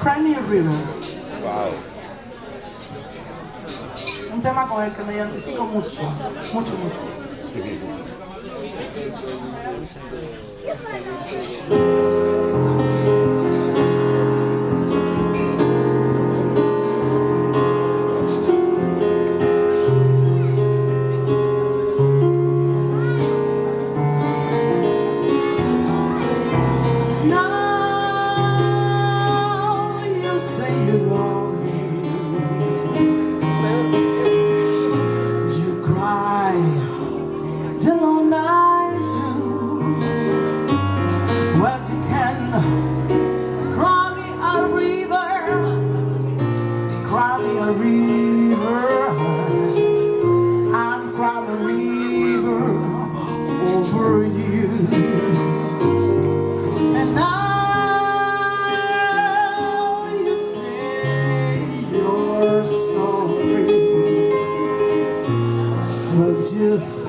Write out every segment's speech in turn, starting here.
Cry me a river. Wow. Un tema con el que me identifico mucho, mucho, mucho. Now you say you love me. You cry the long nights through. Well, you can cry me a river, cry me a river. I'm crying a river over you. And now you say you're sorry. Well, just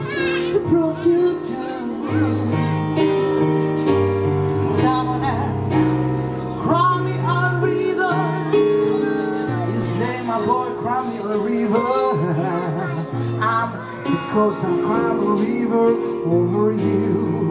to prove you do. Come on and cry me a river. You say, my boy, cry me a river. Because I'm crying a river over you.